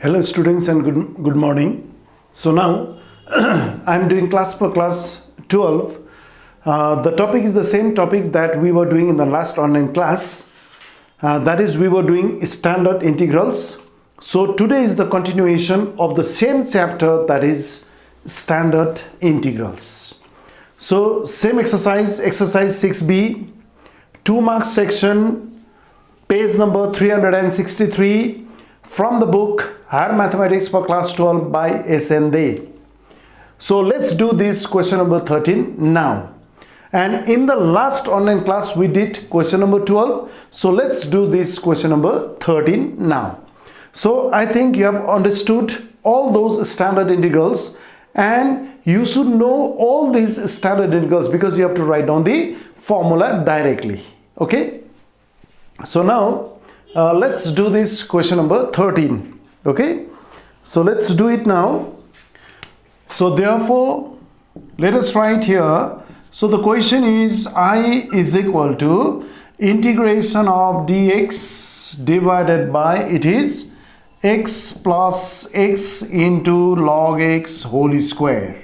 Hello students and good morning. So now I am doing class 12. The topic is the same topic that we were doing in the last online class. That is, we were doing standard integrals. So today is the continuation of the same chapter, that is standard integrals. So same exercise 6b, 2 marks section, page number 363 from the book Higher Mathematics for Class 12 by Sailendra. So let's do this question number 13 now. And in the last online class we did question number 12. So let's do this question number 13 now. So I think you have understood all those standard integrals, and you should know all these standard integrals because you have to write down the formula directly. Okay. So now let's do this question number 13. Okay, so let's do it now. So therefore let us write here. So the question is I is equal to integration of dx divided by, it is x plus x into log x whole square.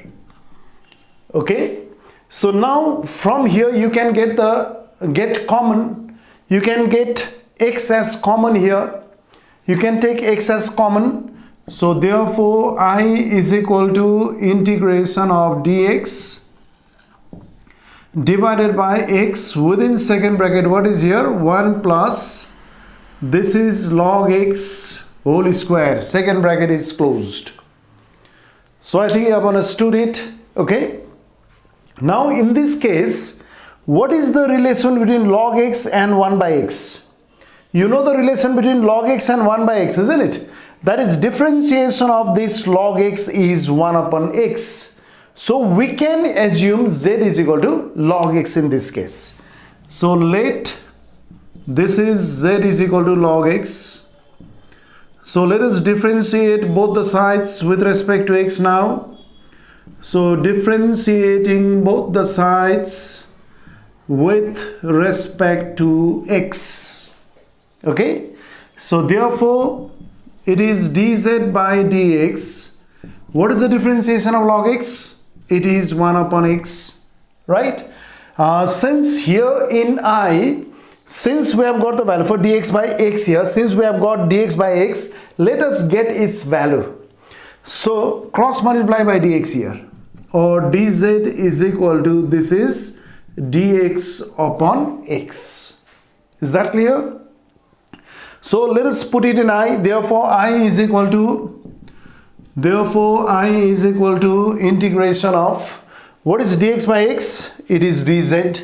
Okay, so now from here you can get common. You can get x as common here. You can take x as common. So therefore I is equal to integration of dx divided by x within second bracket. What is here? 1 plus, this is log x whole square. Second bracket is closed. So I think you have understood it. Okay. Now in this case, what is the relation between log x and 1 by x? You know the relation between log x and 1 by x, isn't it? That is, differentiation of this log x is 1 upon x. So we can assume z is equal to log x in this case. So let this is z is equal to log x. So let us differentiate both the sides with respect to x now. So differentiating both the sides with respect to x. Okay, so therefore it is dz by dx. What is the differentiation of log x? It is 1 upon x, right? Since here in I, since we have got the value for dx by x here, since we have got dx by x, let us get its value. So cross multiply by dx here, or dz is equal to, this is dx upon x. Is that clear? So let us put it in I. Therefore I is equal to integration of, what is dx by x? It is dz.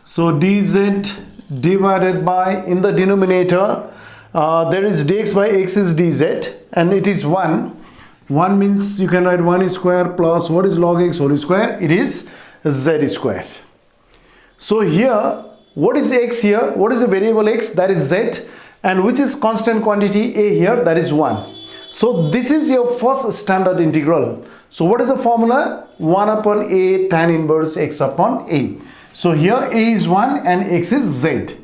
So dz divided by, in the denominator there is dx by x is dz, and it is 1. 1 means you can write 1 square plus, what is log x whole square? It is z square. So here, what is x here? What is the variable x? That is z. And which is constant quantity a here? That is 1. So this is your first standard integral. So what is the formula? 1 upon a tan inverse x upon a. So here a is 1 and x is z.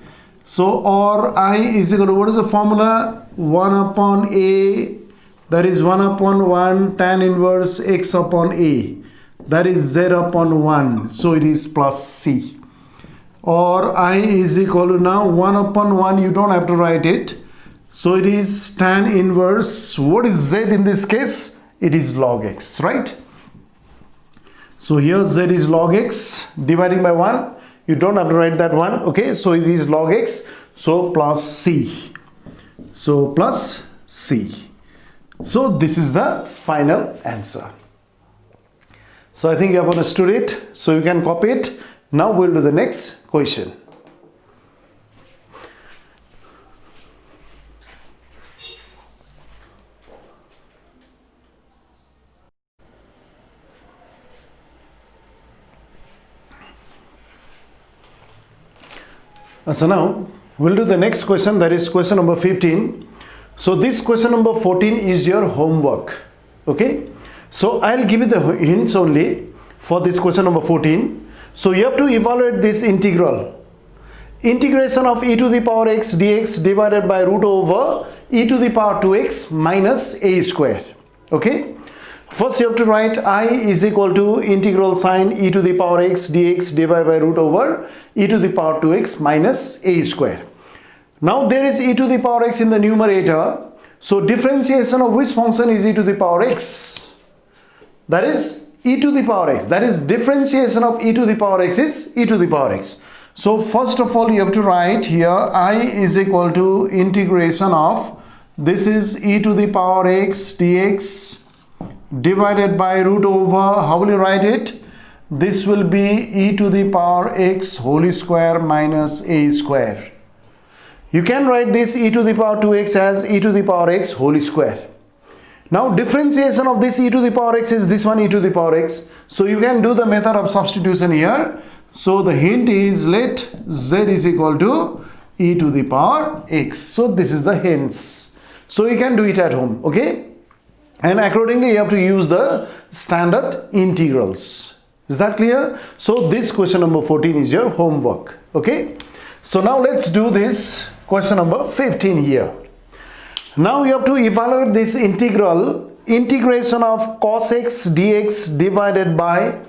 So or I is equal to, what is the formula? 1 upon a, that is 1 upon 1 tan inverse x upon a. That is z upon 1. So it is plus c. Or I is equal to, now 1 upon 1, you don't have to write it. So it is tan inverse, what is z in this case? It is log x, right? So here z is log x, dividing by 1, you don't have to write that 1. Okay, so it is log x, so plus c. So plus c. So this is the final answer. So I think you have understood it. So you can copy it. Now we'll do the next question. So now we'll do the next question, that is question number 15. So this question number 14 is your homework. Okay, so I'll give you the hints only for this question number 14. So you have to evaluate this integral. integration of e to the power x dx divided by root over e to the power 2x minus a square. Okay, first you have to write I is equal to integral sine e to the power x dx divided by root over e to the power 2x minus a square. Now there is e to the power x in the numerator, so differentiation of which function is e to the power x? That is e to the power x, that is differentiation of e to the power x is e to the power x. So first of all you have to write here I is equal to integration of, this is e to the power x dx divided by root over, how will you write it? This will be e to the power x whole square minus a square. You can write this e to the power 2x as e to the power x whole square. Now differentiation of this e to the power x is this one e to the power x. So you can do the method of substitution here. So the hint is let z is equal to e to the power x. So this is the hints. So you can do it at home, okay? And accordingly you have to use the standard integrals. Is that clear? So this question number 14 is your homework, okay? So now let's do this question number 15 here. Now you have to evaluate this integral, integration of cos x dx divided by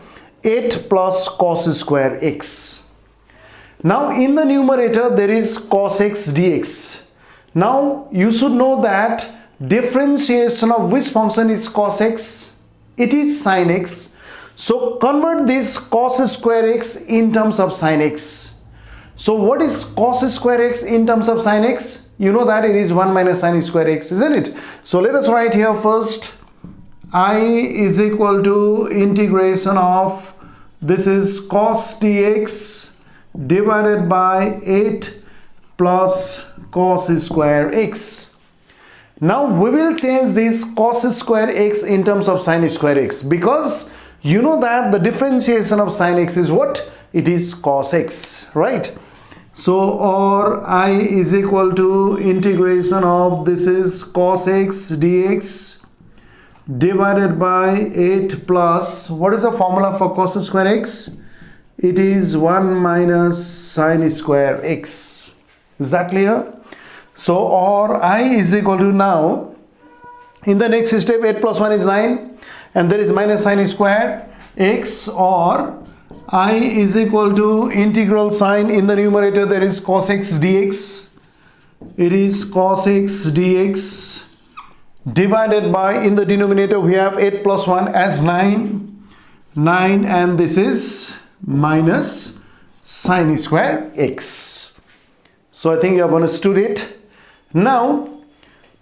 8 plus cos square x. Now in the numerator there is cos x dx. Now you should know that differentiation of which function is cos x? It is sin x. So convert this cos square x in terms of sin x. So what is cos square x in terms of sin x? You know that it is 1 minus sin square x, isn't it? So let us write here first I is equal to integration of, this is cos dx divided by 8 plus cos square x. Now we will change this cos square x in terms of sin square x, because you know that the differentiation of sin x is what? It is cos x, right? So or I is equal to integration of, this is cos x dx divided by 8 plus, what is the formula for cos square x? It is 1 minus sin square x. Is that clear? So or I is equal to, now in the next step 8 plus 1 is 9 and there is minus sin square x, or I is equal to integral sine, in the numerator there is cos x dx, it is cos x dx divided by, in the denominator we have 8 plus 1 as 9 and this is minus sin square x. So I think you have understood it. Now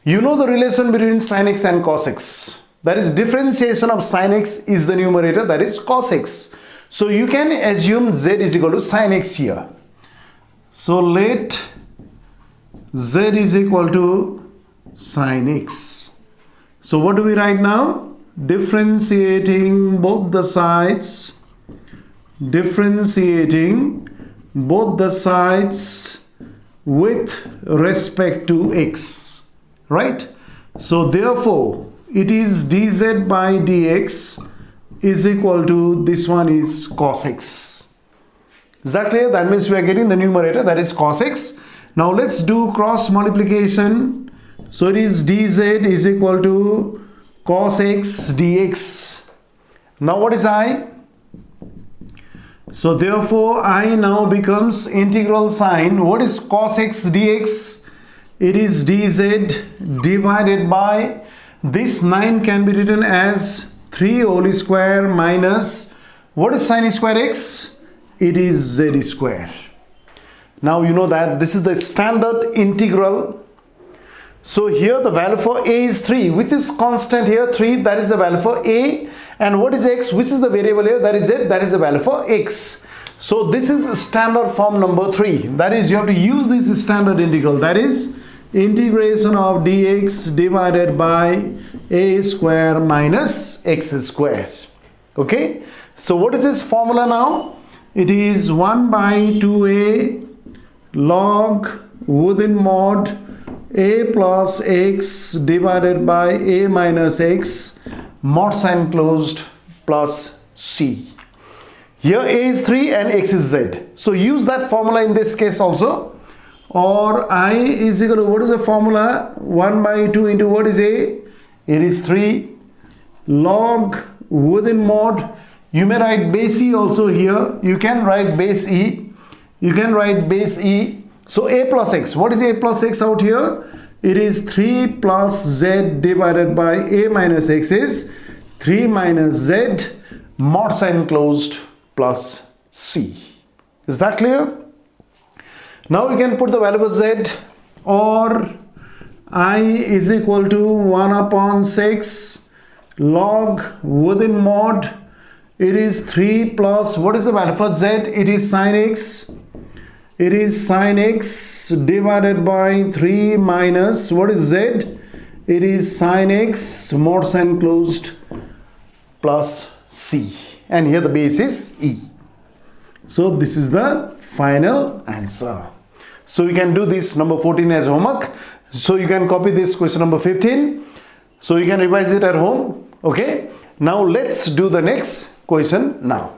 you know the relation between sin x and cos x, that is differentiation of sin x is the numerator, that is cos x. So you can assume z is equal to sin x here. So let z is equal to sin x. So what do we write now? Differentiating both the sides, with respect to x, right? So therefore it is dz by dx is equal to, this one is cos x. Is that clear? That means we are getting the numerator, that is cos x. Now let's do cross multiplication. So it is dz is equal to cos x dx. Now what is I? So therefore I now becomes integral sine, what is cos x dx? It is dz divided by, this 9 can be written as 3 whole square minus, what is sin square x? It is z square. Now you know that this is the standard integral. So here the value for a is 3, which is constant here, 3, that is the value for a. And what is x, which is the variable here, that is z, that is the value for x. So this is standard form number 3, that is you have to use this standard integral, that is integration of dx divided by a square minus x square. Okay, so what is this formula now? It is 1 by 2a log within mod a plus x divided by a minus x mod sign closed plus c. Here a is 3 and x is z. So use that formula in this case also. Or I is equal to, what is the formula? 1 by 2 into what is a? It is 3 log within mod. You may write base e also here. You can write base e. You can write base e. So a plus x. What is a plus x out here? It is 3 plus z divided by a minus x is 3 minus z mod sign closed plus c. Is that clear? Now we can put the value of z, or I is equal to 1 upon 6 log within mod. It is 3 plus, what is the value for z? It is sin x. It is sin x divided by 3 minus, what is z? It is sin x mod sign closed plus c. And here the base is e. So this is the final answer. So you can do this number 14 as homework. So you can copy this question number 15. So you can revise it at home. Okay. Now let's do the next question now.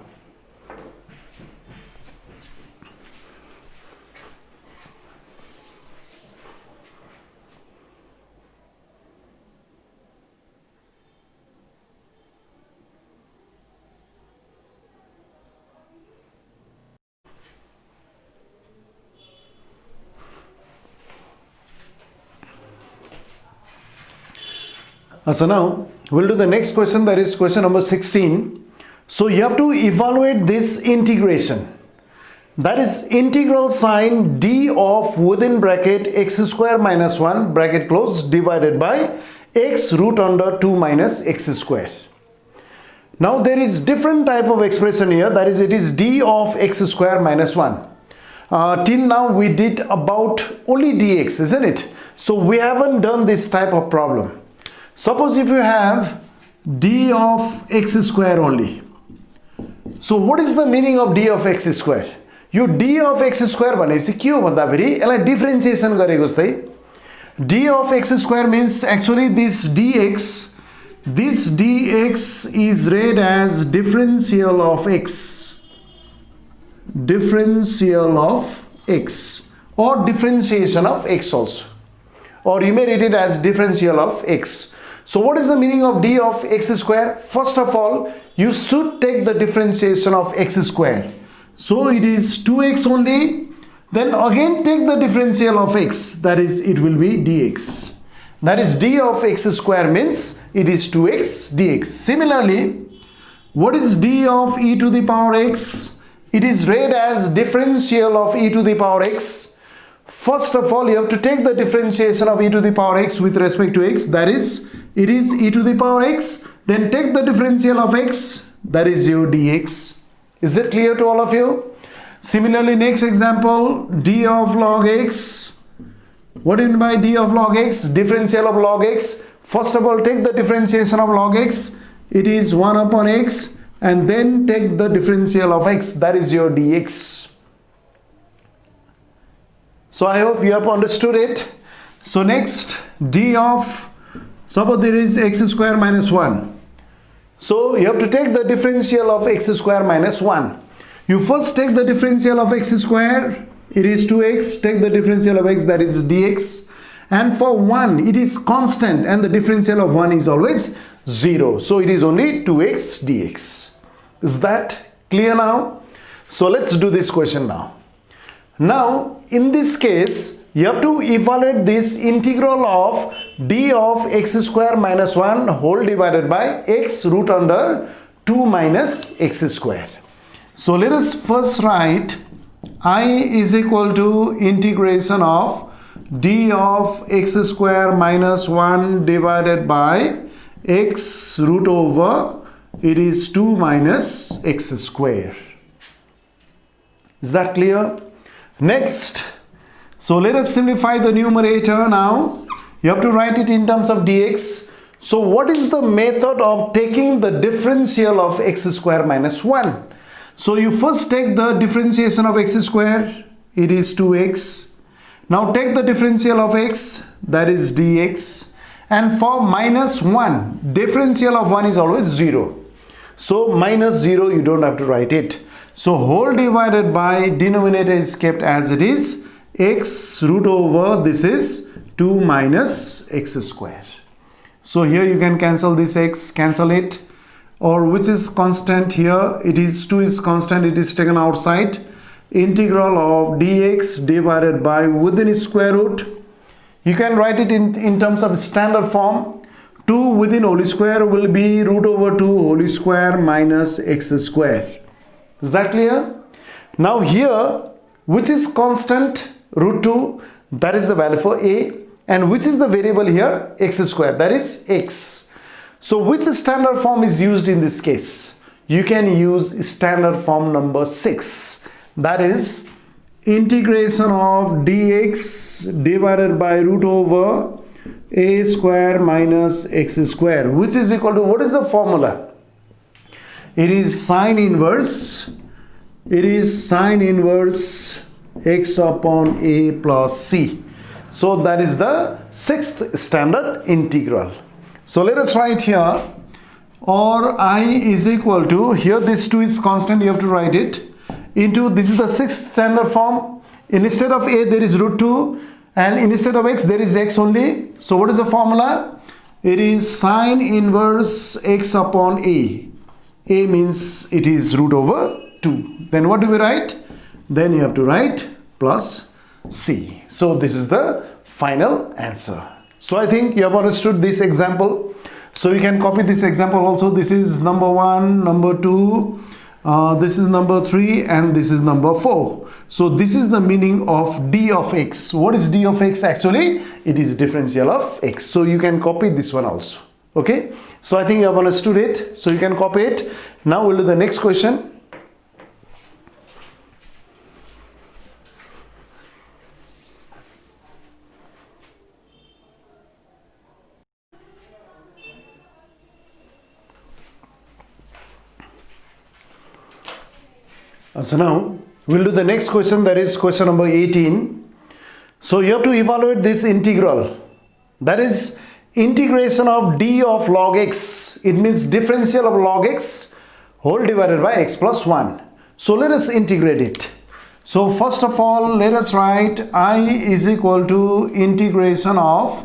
So now we'll do the next question, that is question number 16. So you have to evaluate this integration. That is integral sign d of within bracket x square minus 1 bracket close divided by x root under 2 minus x square. Now there is different type of expression here, that is it is d of x square minus 1. Till now we did about only dx, isn't it? So we haven't done this type of problem. Suppose if you have d of x square only. So what is the meaning of d of x square? You d of x square भनेपछि के हो भन्दाखेरि यसलाई differentiation गरेको जस्तै d of x square means actually this dx is read as differential of x, or differentiation of x also, or you may read it as differential of x. So what is the meaning of d of x square? First of all, you should take the differentiation of x square. So it is 2x only. Then again take the differential of x, that is it will be dx. That is d of x square means it is 2x dx. Similarly, what is d of e to the power x? It is read as differential of e to the power x. First of all, you have to take the differentiation of e to the power x with respect to x, that is it is e to the power x. Then take the differential of x, that is your dx. Is it clear to all of you? Similarly, next example, d of log x. What do you mean by d of log x? Differential of log x. First of all, take the differentiation of log x. It is 1 upon x, and then take the differential of x, that is your dx. So I hope you have understood it. So next, d of, suppose there is x square minus 1. So you have to take the differential of x square minus 1. You first take the differential of x square, it is 2x, take the differential of x, that is dx. And for 1, it is constant, and the differential of 1 is always 0. So it is only 2x dx. Is that clear now? So let's do this question now. Now, in this case, you have to evaluate this integral of d of x square minus 1 whole divided by x root under 2 minus x square. So let us first write I is equal to integration of d of x square minus 1 divided by x root over, it is 2 minus x square. Is that clear? Next, so let us simplify the numerator now. You have to write it in terms of dx. So what is the method of taking the differential of x square minus 1? So you first take the differentiation of x square, it is 2x. Now take the differential of x, that is dx. And for minus 1, differential of 1 is always 0. So minus 0, you don't have to write it. So whole divided by denominator is kept as it is, x root over this is 2 minus x square. So here you can cancel this x, cancel it, or which is constant here, it is 2 is constant, it is taken outside. Integral of dx divided by within square root. You can write it in terms of standard form. 2 within whole square will be root over 2 whole square minus x square. Is that clear? Now here, which is constant? Root 2, that is the value for a, and which is the variable here? X square, that is x. So which standard form is used in this case? You can use standard form number 6. That is integration of dx divided by root over a square minus x square, which is equal to, what is the formula? It is sine inverse. It is sine inverse x upon a plus c. So that is the 6th standard integral. So let us write here, or I is equal to, here this 2 is constant, you have to write it, into, this is the 6th standard form. Instead of a there is root 2, and instead of x there is x only. So what is the formula? It is sine inverse x upon a. A means it is root over 2. Then what do we write? Then you have to write plus c. So this is the final answer. So I think you have understood this example. So you can copy this example also. This is number 1, number 2, this is number 3, and this is number 4. So this is the meaning of d of x. What is d of x actually? It is differential of x. So you can copy this one also. Okay. So I think you have understood it. So you can copy it. Now we'll do the next question. So now we'll do the next question, that is question number 18. So you have to evaluate this integral, that is integration of d of log x. It means differential of log x whole divided by x plus 1. So let us integrate it. So first of all, let us write I is equal to integration of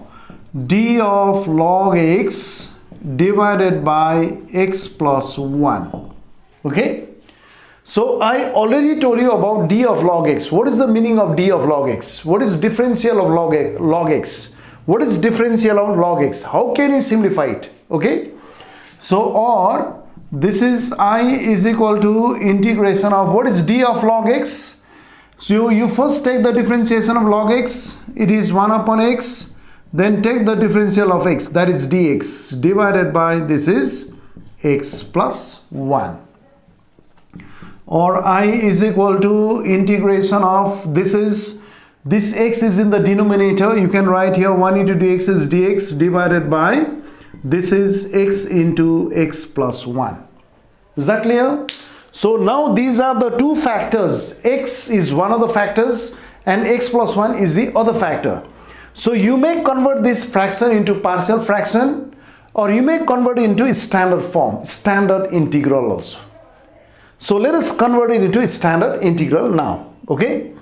d of log x divided by x plus 1. Okay. So I already told you about d of log x. What is the meaning of d of log x? What is differential of log x? What is differential of log x? How can you simplify it? Okay. So or this is I is equal to integration of, what is d of log x? So you first take the differentiation of log x. It is 1 upon x. Then take the differential of x, that is dx, divided by this is x plus 1. Or I is equal to integration of, this x is in the denominator. You can write here 1 into dx is dx divided by this is x into x plus 1. Is that clear? So now these are the two factors. X is one of the factors and x plus 1 is the other factor. So you may convert this fraction into partial fraction, or you may convert it into standard form, standard integral also. So let us convert it into a standard integral now. Okay.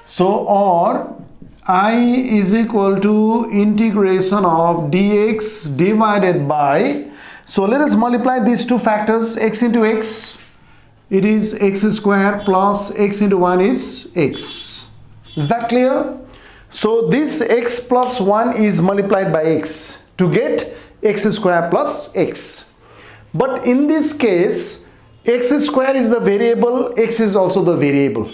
So or I is equal to integration of dx divided by, so let us multiply these two factors, x into x, it is x square plus x into 1 is x. Is that clear? So this x plus 1 is multiplied by x to get x square plus x. But in this case, x square is the variable, x is also the variable.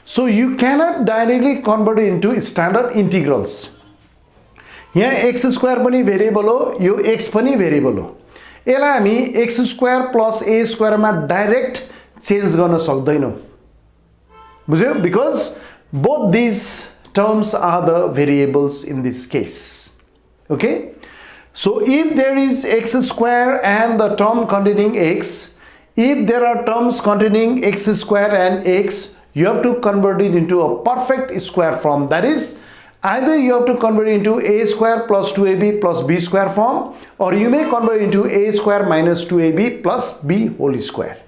So you cannot directly convert it into standard integrals. Here x square pani variable ho, yo x pani variable ho. यसलाई हामी x square plus a square मा direct change गर्न सक्दैनौं. बुझ्यो? Because both these terms are the variables in this case. Okay? So if there is x square and the term containing x, if there are terms containing x square and x, you have to convert it into a perfect square form. That is, either you have to convert it into a square plus 2ab plus b square form, or you may convert it into a square minus 2ab plus b whole square.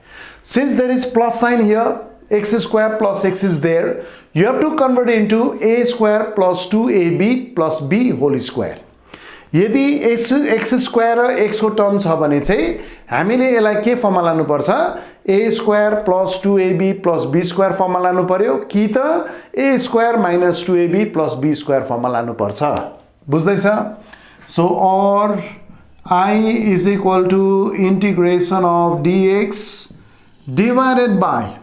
Since there is plus sign here, x square plus x is there. You have to convert it into a square plus 2ab plus b whole square. यदि x square र x को term छ भने चाहिँ हामीले यसलाई के फर्ममा लानु पर्छ, a square plus 2ab plus b square फर्ममा लानु पर्यो कि त a square minus 2ab plus b square फर्ममा लानु पर्छ. बुझ्दैछ? So or I is equal to integration of dx divided by,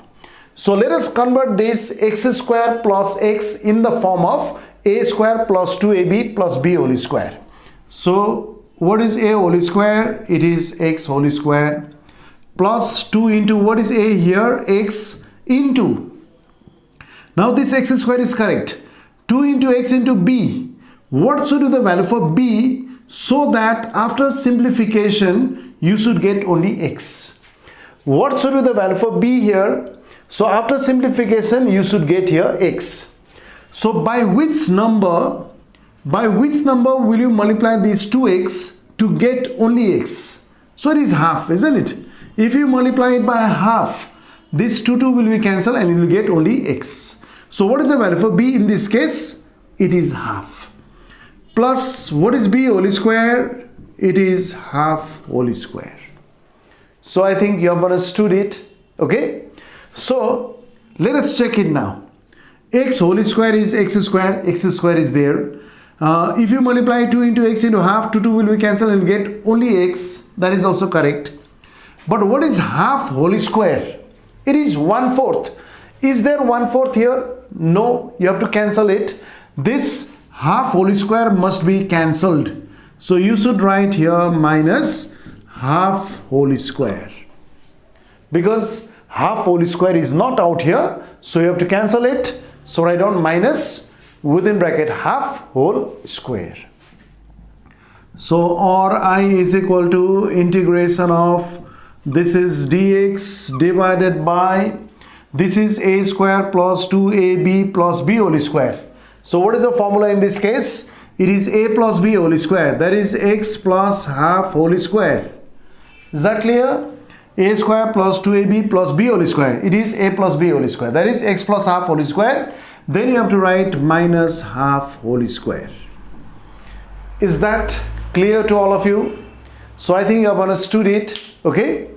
so let us convert this x square plus x in the form of a square plus 2ab plus b whole square. So what is a whole square? It is x whole square plus 2 into what is a here? X into, now this x square is correct, 2 into x into b. What should be the value for b, so that after simplification you should get only x? What should be the value for b here? So after simplification you should get here x. So by which number will you multiply these 2x to get only x? So it is half, isn't it? If you multiply it by half, this 2 will be cancelled and you will get only x. So what is the value for b in this case? It is half. Plus what is b whole square? It is half whole square. So I think you have understood it. Okay, so let us check it now. X whole square is x square is there. If you multiply 2 into x into half, 2 will be cancelled and get only x. That is also correct. But what is half whole square? It is 1/4. Is there 1/4 here? No, you have to cancel it. This half whole square must be cancelled. So you should write here minus half whole square, because half whole square is not out here, so you have to cancel it. So write down minus within bracket half whole square. So or I is equal to integration of, this is dx divided by, this is a square plus 2ab plus b whole square. So what is the formula in this case? It is a plus b whole square, that is x plus half whole square. Is that clear? A square plus 2ab plus b whole square, it is a plus b whole square, that is x plus half whole square. Then you have to write minus half whole square. Is that clear to all of you? So I think you have understood it. Okay,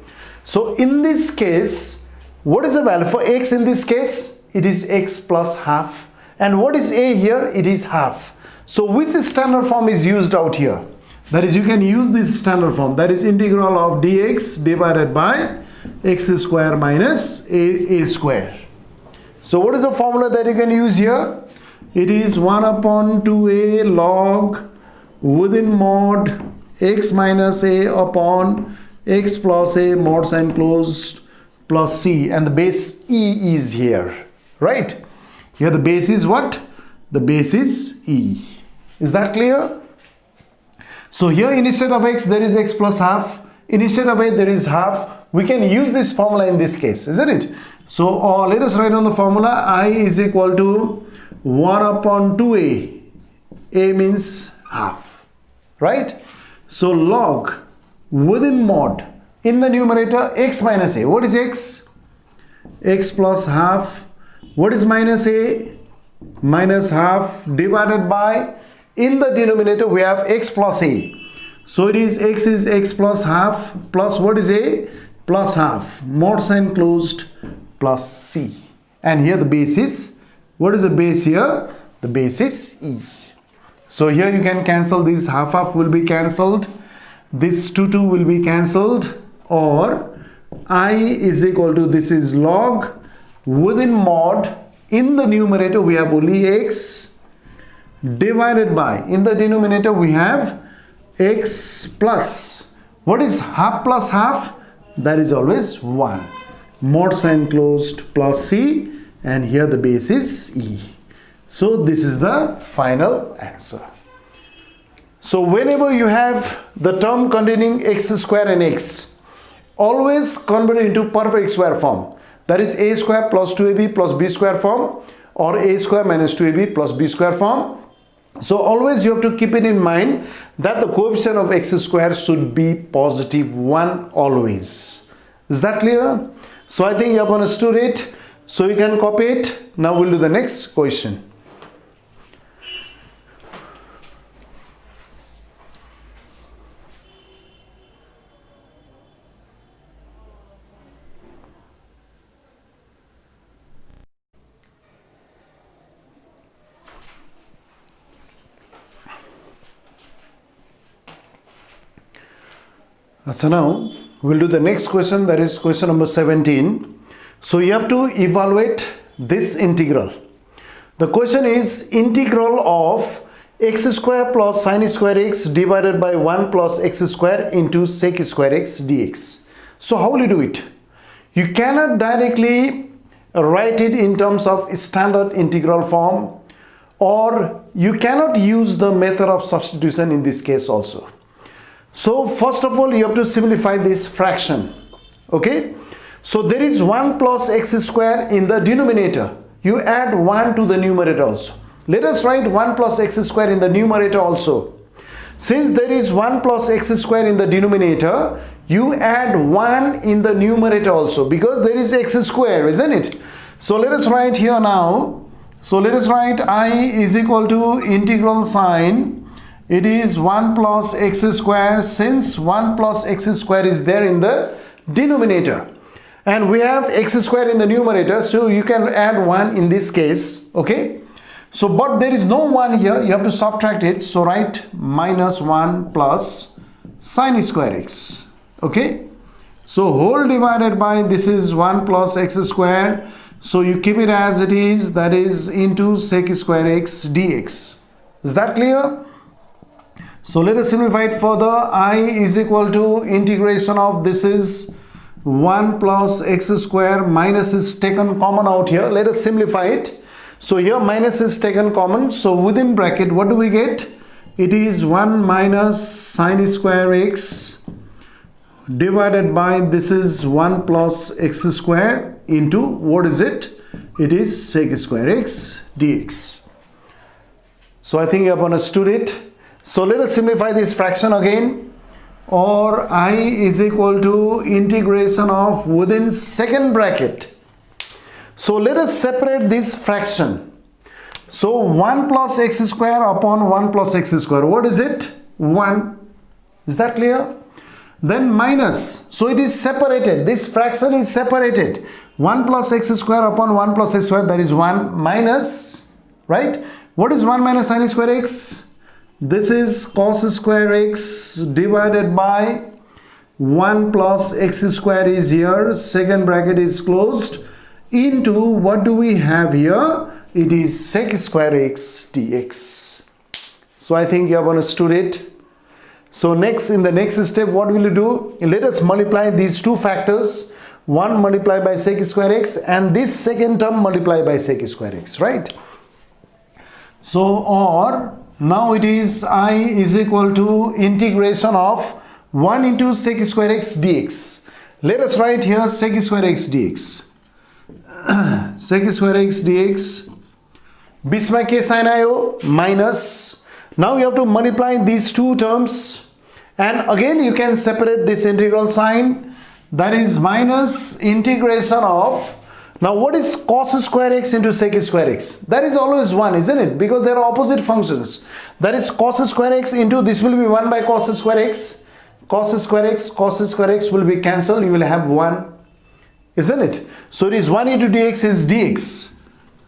so in this case, what is the value for x in this case? It is x plus half. And what is a here? It is half. So which standard form is used out here? That is, you can use this standard form, that is integral of dx divided by x square minus a square. So what is the formula that you can use here? It is 1 upon 2a log within mod x minus a upon x plus a mod sign closed plus c, and the base e is here, right? Here the base is what? The base is e. Is that clear? So here instead of x there is x plus half, instead of a there is half. We can use this formula in this case, isn't it? So let us write on the formula. I is equal to 1 upon 2a. A means half, right? So log within mod, in the numerator x minus a. What is x? X plus half. What is minus a? Minus half divided by, in the denominator we have x plus a. So it is x plus half plus what is a? Plus half, mod sign closed plus c. And here the base is, what is the base here? The base is e. So here you can cancel this, half will be cancelled, this 2 will be cancelled, or I is equal to, this is log within mod, in the numerator we have only x divided by, in the denominator we have x plus, what is half plus half? That is always 1. Mod sign closed plus c, and here the base is e. So this is the final answer. So whenever you have the term containing x square and x, always convert it into perfect square form. That is a square plus 2ab plus b square form, or a square minus 2ab plus b square form. So always you have to keep it in mind that the coefficient of x square should be positive 1 always. Is that clear? So I think you have understood it. So you can copy it. Now we'll do the next question. So now we'll do the next question, that is question number 17. So you have to evaluate this integral. The question is integral of x square plus sin square x divided by 1 plus x square into sec square x dx. So how will you do it? You cannot directly write it in terms of standard integral form, or you cannot use the method of substitution in this case also. So first of all, you have to simplify this fraction. Okay, so there is 1 plus x square in the denominator. You add 1 to the numerator also. Let us write 1 plus x square in the numerator also. Since there is 1 plus x square in the denominator, you add 1 in the numerator also, because there is x square, isn't it? So let us write here now. So let us write I is equal to integral sign. It is 1 plus x square, since 1 plus x square is there in the denominator. And we have x square in the numerator, so you can add 1 in this case. Okay. So, but there is no 1 here, you have to subtract it. So write minus 1 plus sin square x. Okay. So whole divided by, this is 1 plus x square. So you keep it as it is, that is into sec square x dx. Is that clear? So let us simplify it further. I is equal to integration of, this is 1 plus x square, minus is taken common out here. Let us simplify it. So here minus is taken common. So within bracket, what do we get? It is 1 minus sin square x divided by, this is 1 plus x square into, what is it? It is sec square x dx. So I think you have understood it. So let us simplify this fraction again, or I is equal to integration of within second bracket. So let us separate this fraction. So 1 plus x square upon 1 plus x square, what is it? 1. Is that clear? Then minus, so it is separated, this fraction is separated. 1 plus x square upon 1 plus x square, that is 1, minus, right? What is 1 minus sin square x? This is cos square x divided by 1 plus x square is here, second bracket is closed, into, what do we have here? It is sec square x dx. So I think you have understood it. So next, in the next step, what will you do? Let us multiply these two factors, 1 multiplied by sec square x and this second term multiplied by sec square x, right? So, or now it is I is equal to integration of 1 into sec square x dx. Let us write here sec square x dx. Sec square x dx. Bisma ke sign ayo minus. Now you have to multiply these two terms, and again you can separate this integral sign. That is minus integration of, now what is cos square x into sec square x? That is always 1, isn't it? Because they are opposite functions. That is cos square x into, this will be 1 by cos square x. Cos square x will be cancelled. You will have 1, isn't it? So it is 1 into dx is dx.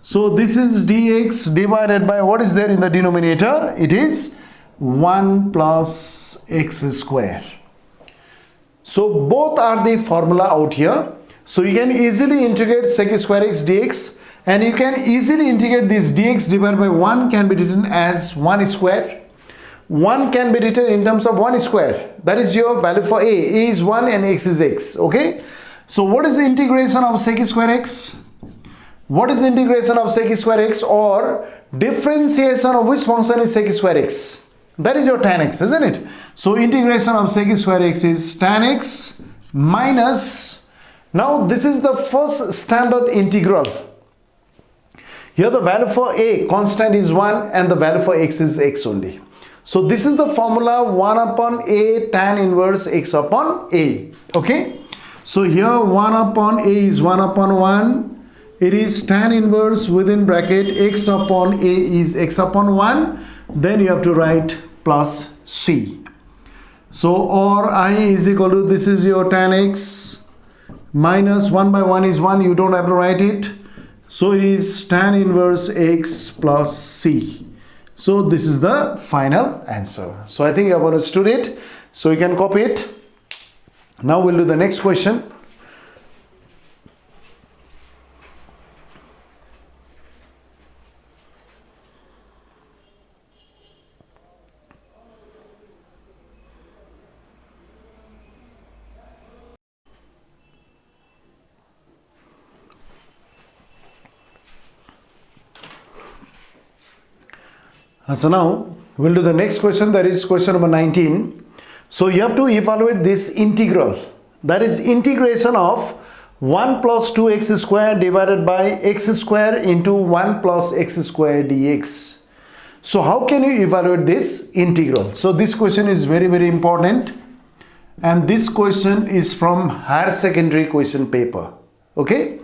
So this is dx divided by, what is there in the denominator? It is 1 plus x square. So both are the formula out here. So you can easily integrate sec square x dx, and you can easily integrate this dx divided by 1 can be written as 1 square. 1 can be written in terms of 1 square. That is your value for a. A is 1 and x is x. Okay. So what is the integration of sec square x? What is the integration of sec square x, or differentiation of which function is sec square x? That is your tan x, isn't it? So integration of sec square x is tan x minus, now this is the first standard integral. Here the value for a constant is 1 and the value for x is x only. So this is the formula 1 upon a tan inverse x upon a. Okay. So here 1 upon a is 1 upon 1. it is tan inverse within bracket x upon a is x upon 1. Then you have to write plus c. So or I is equal to, this is your tan x minus 1 by 1 is 1, you don't have to write it. So it is tan inverse x plus c. So this is the final answer. So I think you have understood it. So you can copy it. Now we'll do the next question. So now we'll do the next question, that is question number 19. So you have to evaluate this integral, that is integration of 1 plus 2x square divided by x square into 1 plus x square dx. So how can you evaluate this integral? So this question is very, very important, and this question is from higher secondary question paper. Okay.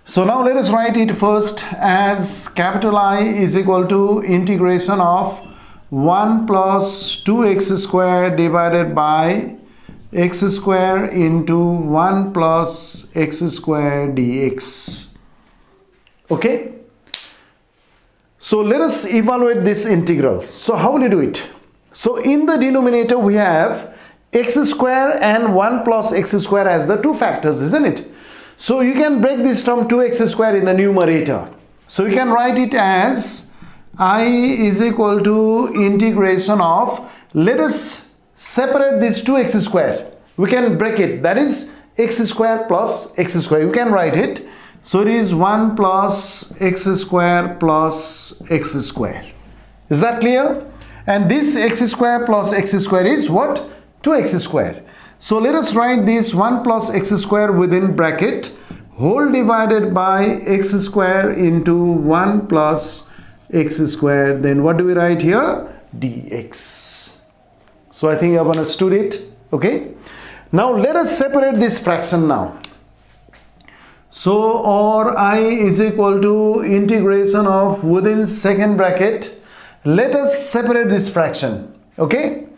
So now let us write it first as capital I is equal to integration of 1 plus 2x square divided by x square into 1 plus x square dx. Okay. So let us evaluate this integral. So how will you do it? So in the denominator we have x square and 1 plus x square as the two factors, isn't it? So you can break this term 2x square in the numerator. So you can write it as I is equal to integration of, let us separate this 2x square. We can break it, that is x square plus x square. You can write it. So it is 1 plus x square plus x square. Is that clear? And this x square plus x square is what? 2x square. So let us write this 1 plus x square within bracket whole divided by x square into 1 plus x square. Then what do we write here? Dx. So I think you have understood it. Okay. Now let us separate this fraction now. So or I is equal to integration of within second bracket. Let us separate this fraction. Okay.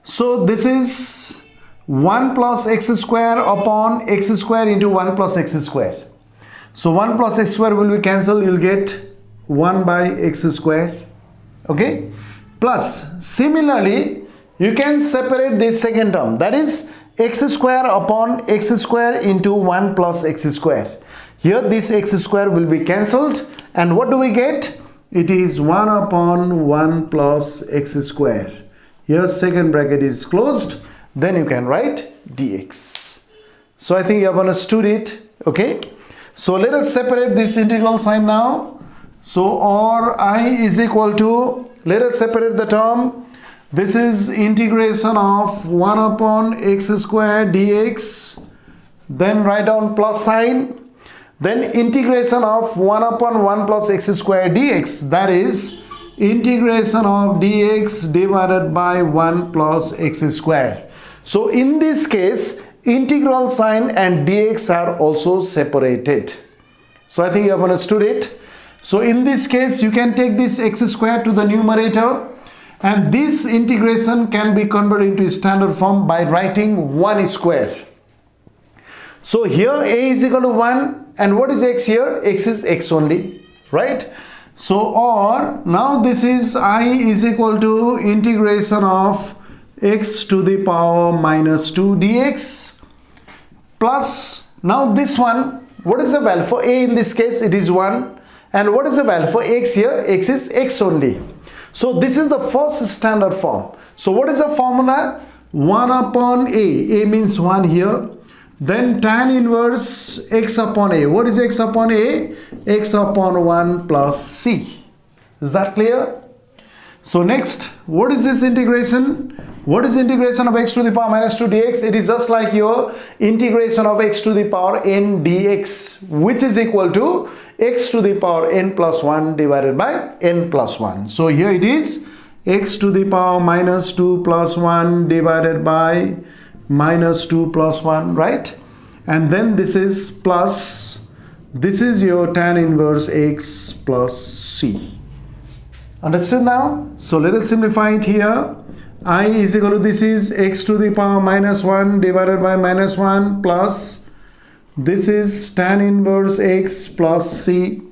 So this is 1 plus x square upon x square into 1 plus x square. So 1 plus x square will be cancelled. You'll get 1 by x square. Okay. Plus similarly you can separate this second term, that is x square upon x square into 1 plus x square. Here this x square will be cancelled, and what do we get? It is 1 upon 1 plus x square. Here second bracket is closed. Then you can write dx. So I think you have understood it. Okay. So let us separate this integral sign now. So or I is equal to, let us separate the term. This is integration of 1 upon x square dx. Then write down plus sign. Then integration of 1 upon 1 plus x square dx. That is integration of dx divided by 1 plus x square. So in this case, integral sign and dx are also separated. So I think you have understood it. So in this case, you can take this x square to the numerator, and this integration can be converted into standard form by writing 1 square. So here a is equal to 1, and what is x here? X is x only, right? So or now this is I is equal to integration of x to the power minus 2 dx plus, now this one, what is the value for a in this case? It is 1. And what is the value for x here? X is x only. So this is the first standard form. So what is the formula? 1 upon a means 1 here. Then tan inverse x upon a. What is x upon a? X upon 1 plus c. Is that clear? So next, what is this integration? What is integration of x to the power minus 2 dx? It is just like your integration of x to the power n dx, which is equal to x to the power n plus 1 divided by n plus 1. So here it is x to the power minus 2 plus 1 divided by minus 2 plus 1, right? And then this is plus This is your tan inverse x plus c. Understood now? So let us simplify it here. I is equal to, this is x to the power minus 1 divided by minus 1 plus this is tan inverse x plus c.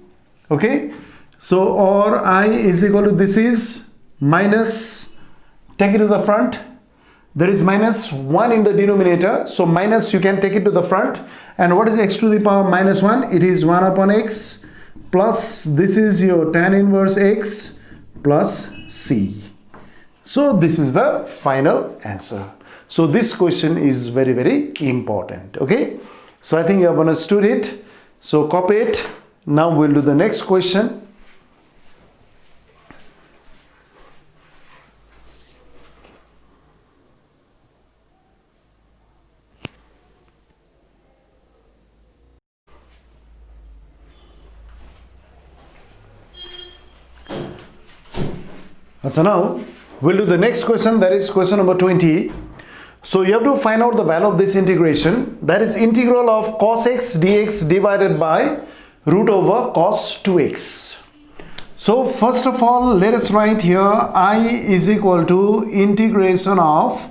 Okay, so or I is equal to, this is minus, take it to the front, there is minus 1 in the denominator, so minus you can take it to the front, and what is x to the power minus 1? It is 1 upon x plus this is your tan inverse x plus c. So this is the final answer. So this question is very, very important. Okay, so I think you have understood it. So copy it. Now we'll do the next question. So now we'll do the next question, that is question number 20. So you have to find out the value of this integration, that is integral of cos x dx divided by root over cos 2x. So first of all, let us write here I is equal to integration of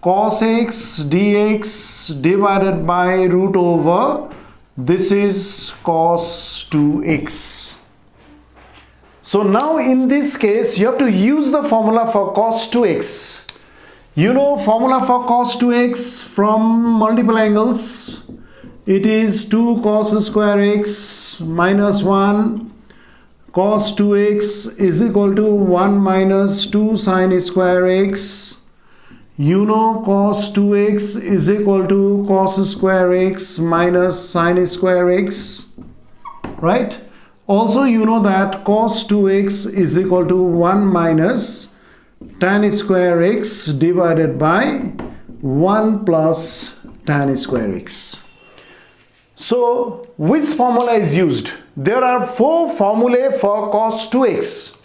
cos x dx divided by root over, this is cos 2x. So now in this case you have to use the formula for cos 2x. You know formula for cos 2x from multiple angles. It is 2 cos square x minus 1 cos 2x is equal to 1 minus 2 sin square x. You know cos 2x is equal to cos square x minus sin square x, right? Also you know that cos 2x is equal to 1 minus tan square x divided by 1 plus tan square x. So which formula is used? There are 4 formulae for cos 2x.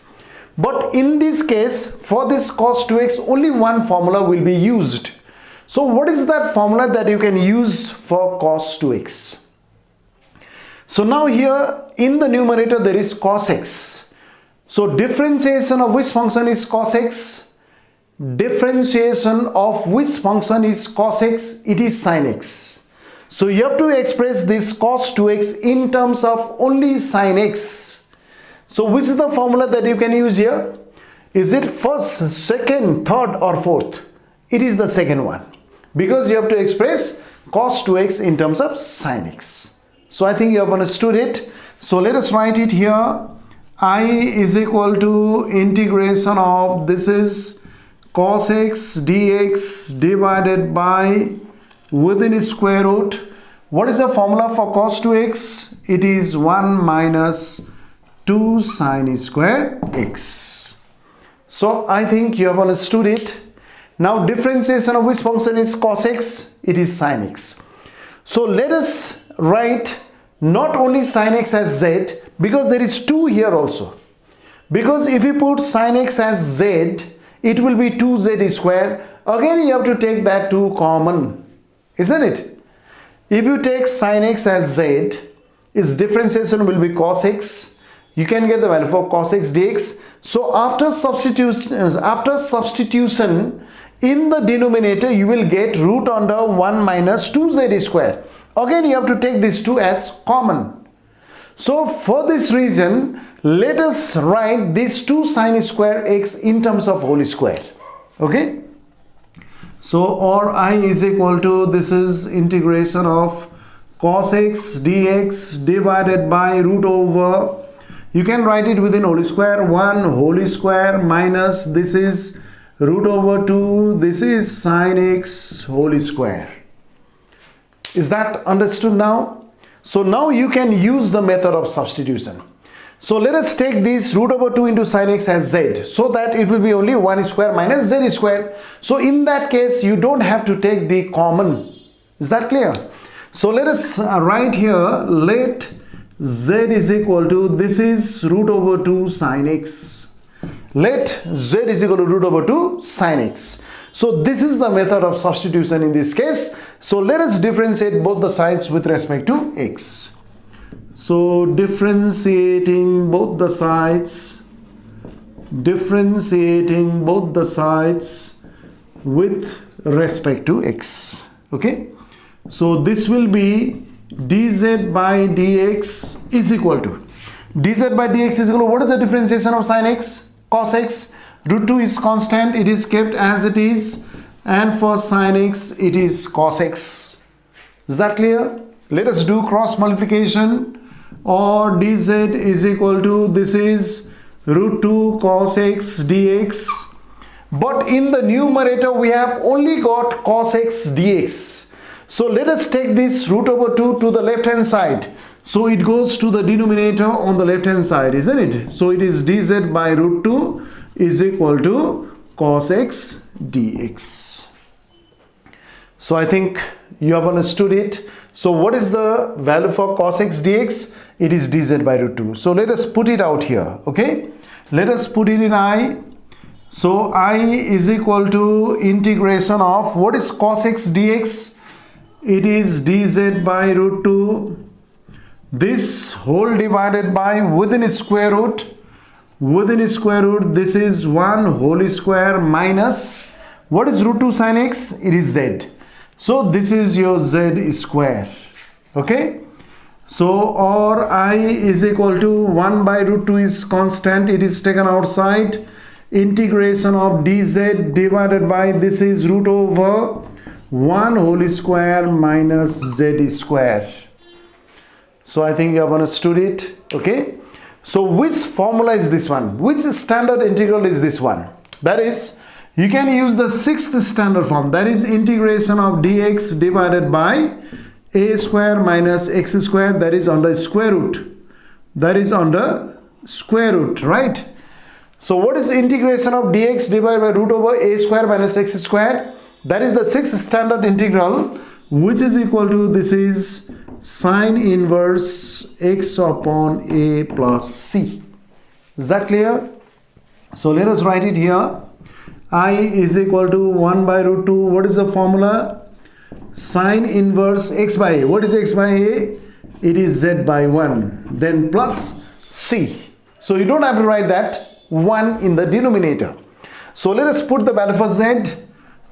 But in this case, for this cos 2x, only one formula will be used. So what is that formula that you can use for cos 2x? So now here in the numerator there is cos x. So differentiation of which function is cos x? Differentiation of which function is cos x? It is sin x. So you have to express this cos 2x in terms of only sin x. So which is the formula that you can use here? Is it first, second, third or fourth? It is the second one, because you have to express cos 2x in terms of sin x. So I think you have understood it. So let us write it here. I is equal to integration of, this is cos x dx divided by within square root. What is the formula for cos 2x? It is 1 minus 2 sin square x. So I think you have understood it. Now differentiation of which function is cos x? It is sin x. So let us write not only sin x as z, because there is 2 here also. Because if you put sin x as z, it will be 2z square. Again you have to take that 2 common, isn't it? If you take sin x as z, its differentiation will be cos x. You can get the value for cos x dx. So after substitution in the denominator, you will get root under 1 minus 2z square. Again you have to take these 2 as common. So for this reason, let us write this 2 sin square x in terms of whole square. Okay, so or I is equal to, this is integration of cos x dx divided by root over, you can write it within whole square, 1 whole square minus this is root over 2, this is sin x whole square. Is that understood now? So now you can use the method of substitution. So let us take this root over 2 into sin x as z, so that it will be only 1 square minus z square. So in that case you don't have to take the common. Is that clear? So let us write here, let z is equal to, this is root over 2 sin x. Let z is equal to root over 2 sin x. So this is the method of substitution in this case. So let us differentiate both the sides with respect to x. So differentiating both the sides with respect to x. Okay, so this will be dz by dx is equal to what is the differentiation of sin x? Cos x. Root 2 is constant, it is kept as it is, and for sin x it is cos x. Is that clear? Let us do cross multiplication, or dz is equal to, this is root 2 cos x dx, but in the numerator we have only got cos x dx. So let us take this root over 2 to the left hand side, so it goes to the denominator on the left hand side, isn't it? So it is dz by root 2 is equal to cos x dx. So I think you have understood it. So what is the value for cos x dx? It is dz by root 2. So let us put it out here. Okay, let us put it in I. So I is equal to integration of, what is cos x dx? It is dz by root 2, this whole divided by within square root, this is 1 whole square minus, what is root 2 sin x? It is z. So this is your z square. Okay, so or I is equal to 1 by root 2 is constant, it is taken outside, integration of dz divided by, this is root over 1 whole square minus z square. So I think you have understood it. Okay, so which formula is this one? Which standard integral is this one? That is, you can use the sixth standard form, that is integration of dx divided by a square minus x square, that is under square root, right? So what is integration of dx divided by root over a square minus x square? That is the sixth standard integral, which is equal to, this is sine inverse x upon a plus c. Is that clear? So let us write it here. I is equal to 1 by root 2. What is the formula? Sine inverse x by a. What is x by a? It is z by 1. Then plus c. So you don't have to write that 1 in the denominator. So let us put the value for z,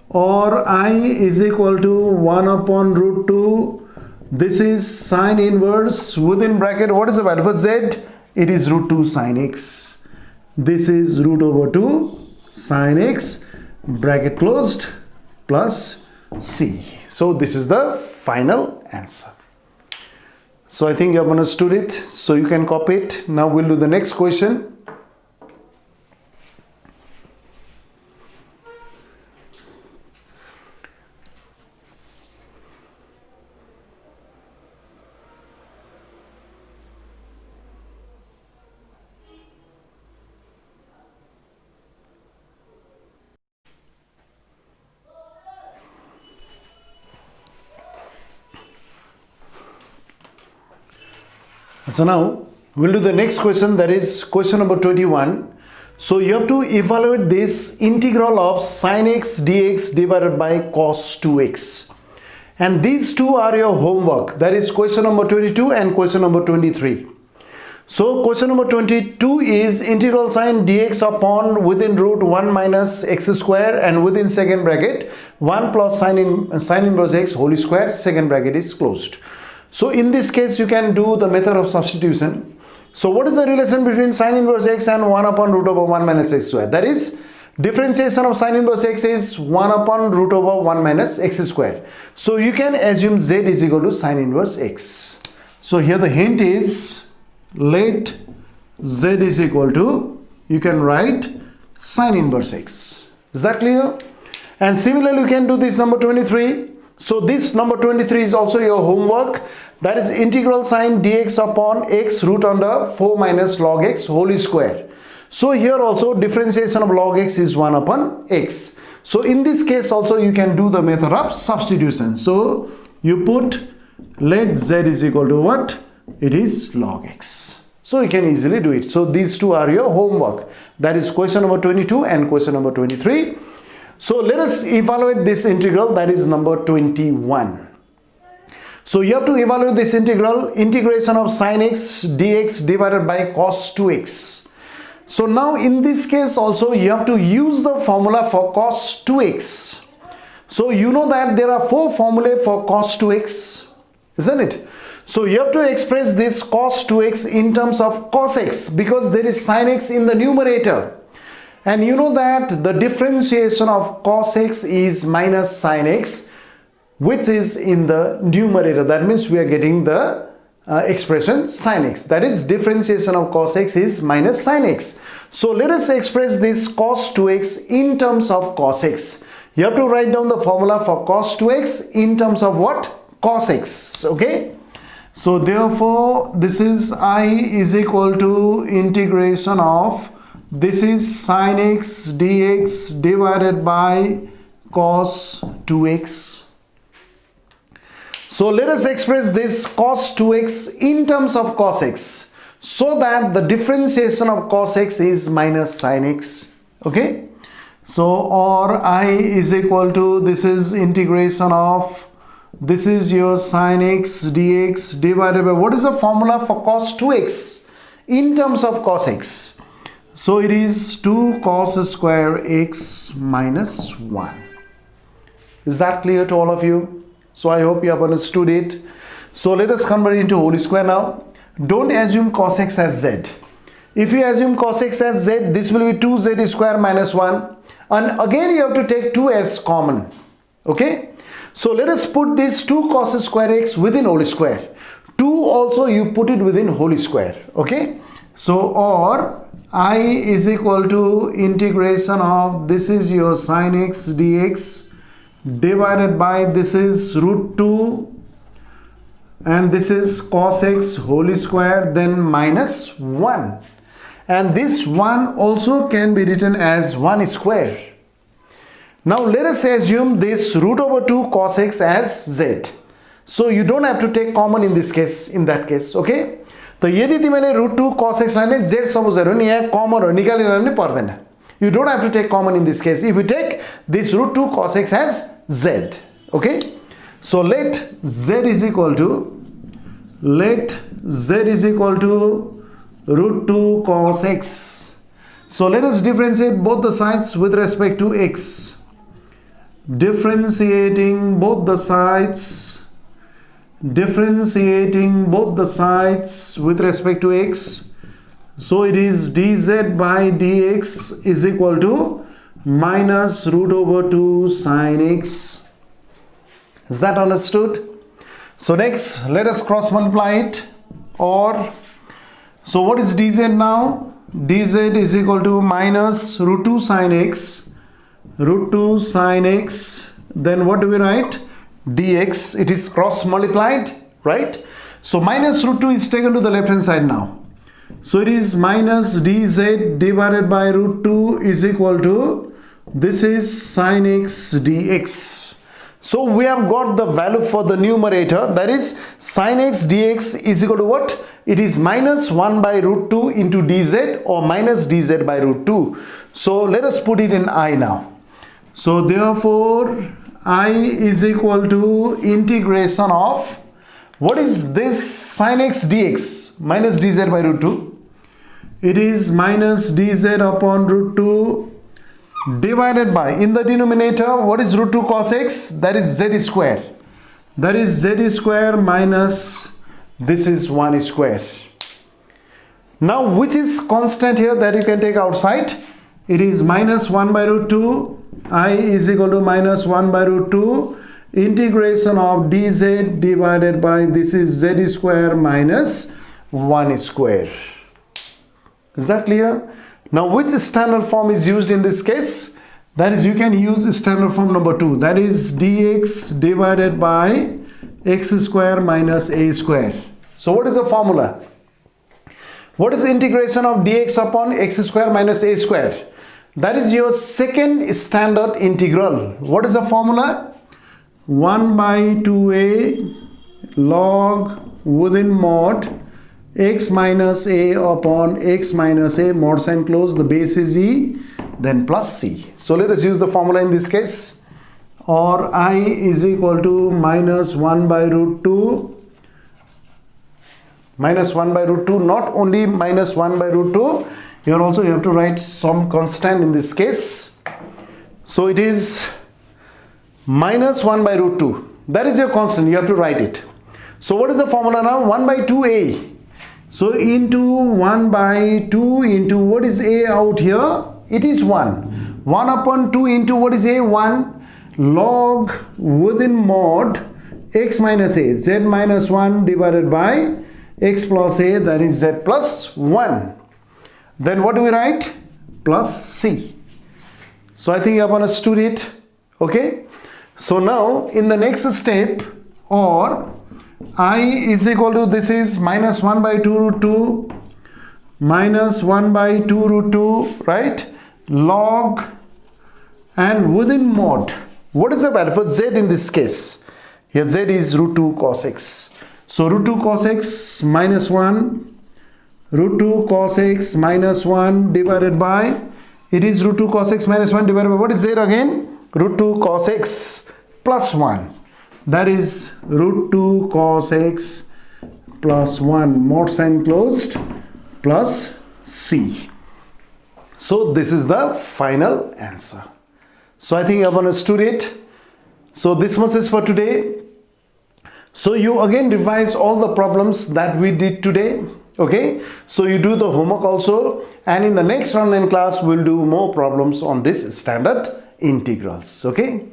or I is equal to 1 upon root 2. This is sine inverse within bracket. What is the value for z? It is root 2 sine x. This is root over 2 sine x, bracket closed, plus c. So this is the final answer. So I think you have understood it. So you can copy it. Now we'll do the next question. So now we'll do the next question, that is question number 21. So you have to evaluate this integral of sin x dx divided by cos 2x. And these two are your homework, that is question number 22 and question number 23. So question number 22 is integral sin dx upon within root 1 minus x square and within second bracket 1 plus sin inverse x whole square, second bracket is closed. So in this case you can do the method of substitution. So what is the relation between sin inverse x and 1 upon root over 1 minus x square? That is, differentiation of sin inverse x is 1 upon root over 1 minus x square. So you can assume z is equal to sin inverse x. So here the hint is, let z is equal to, you can write sin inverse x. Is that clear? And similarly you can do this number 23. So this number 23 is also your homework, that is integral sin dx upon x root under 4 minus log x whole square. So here also differentiation of log x is 1 upon x. So in this case also you can do the method of substitution. So you put let z is equal to what? It is log x. So you can easily do it. So these two are your homework, that is question number 22 and question number 23. So let us evaluate this integral, that is number 21. So you have to evaluate this integral, integration of sin x dx divided by cos 2x. So now in this case also you have to use the formula for cos 2x. So you know that there are 4 formulae for cos 2x, isn't it? So you have to express this cos 2x in terms of cos x because there is sin x in the numerator. And you know that the differentiation of cos x is minus sin x, which is in the numerator. That means we are getting the expression sin x. That is, differentiation of cos x is minus sin x. So let us express this cos 2x in terms of cos x. You have to write down the formula for cos 2x in terms of what? Cos x. Okay. So therefore this is I is equal to integration of, this is sin x dx divided by cos 2x. So let us express this cos 2x in terms of cos x so that the differentiation of cos x is minus sin x. Okay. So or I is equal to, this is integration of, this is your sin x dx divided by, what is the formula for cos 2x in terms of cos x? So it is 2 cos square x minus 1. Is that clear to all of you? So I hope you have understood it. So let us convert it into whole square now. Don't assume cos x as z. If you assume cos x as z, this will be 2z square minus 1. And again you have to take 2 as common. Okay. So let us put this 2 cos square x within whole square. 2 also you put it within whole square. Okay. So or I is equal to integration of, this is your sin x dx divided by, this is root 2 and this is cos x whole square, then minus 1. And this 1 also can be written as 1 square. Now let us assume this root over 2 cos x as z. So you don't have to take common in this case, in that case. Okay. तो यदि तिमीले root 2 cos x लाई z suppose नि यहाँ कमन हो निकालिरहनु नि पर्दैन. You don't have to take common in this case. If you take this root 2 cos x as z. Okay. So let z is equal to root 2 cos x. So let us differentiate both the sides with respect to x. Differentiating both the sides with respect to x. So it is dz by dx is equal to minus root over 2 sin x. Is that understood? So next let us cross multiply it. Or so what is dz now? Dz is equal to minus root 2 sin x. Then what do we write? Dx. It is cross multiplied, right? So minus root 2 is taken to the left hand side now. So it is minus dz divided by root 2 is equal to, this is sin x dx. So we have got the value for the numerator, that is sin x dx is equal to what? It is minus 1 by root 2 into dz or minus dz by root 2. So let us put it in I now. So therefore I is equal to integration of, what is this sin x dx minus dz by root 2? It is minus dz upon root 2 divided by, in the denominator, what is root 2 cos x? That is z square. That is z square minus, this is 1 square. Now which is constant here that you can take outside? It is minus 1 by root 2. I is equal to minus 1 by root 2 integration of dz divided by, this is z square minus 1 square. Is that clear? Now which standard form is used in this case? That is, you can use standard form number 2, that is dx divided by x square minus a square. So what is the formula? What is the integration of dx upon x square minus a square? That is your second standard integral. What is the formula? 1 by 2a log within mod x minus a upon x minus a, mod sign close, the base is e, then plus c. So let us use the formula in this case. or I is equal to minus 1 by root 2, minus 1 by root 2, not only minus 1 by root 2, here also you have to write some constant in this case. So it is minus 1 by root 2. That is your constant, you have to write it. So what is the formula now? 1 by 2a. So into 1 by 2 into what is a out here? It is 1. 1 upon 2 into what is a? 1. Log within mod x minus a. Z minus 1 divided by x plus a, that is z plus 1. Then what do we write? Plus c. So I think you have understood it. Okay. So now in the next step, or I is equal to, this is minus 1 by 2 root 2 minus 1 by 2 root 2, right? Log and within mod. What is the value for z in this case? Here z is root 2 cos x. So root 2 cos x minus 1, root 2 cos x minus 1 divided by, it is root 2 cos x minus 1 divided by, what is z again? Root 2 cos x plus 1. That is root 2 cos x plus 1, mod sign closed, plus c. So this is the final answer. So I think you have understood it. So this much is for today. So you again revise all the problems that we did today. Okay, so you do the homework also, and in the next online class we'll do more problems on this standard integrals. Okay.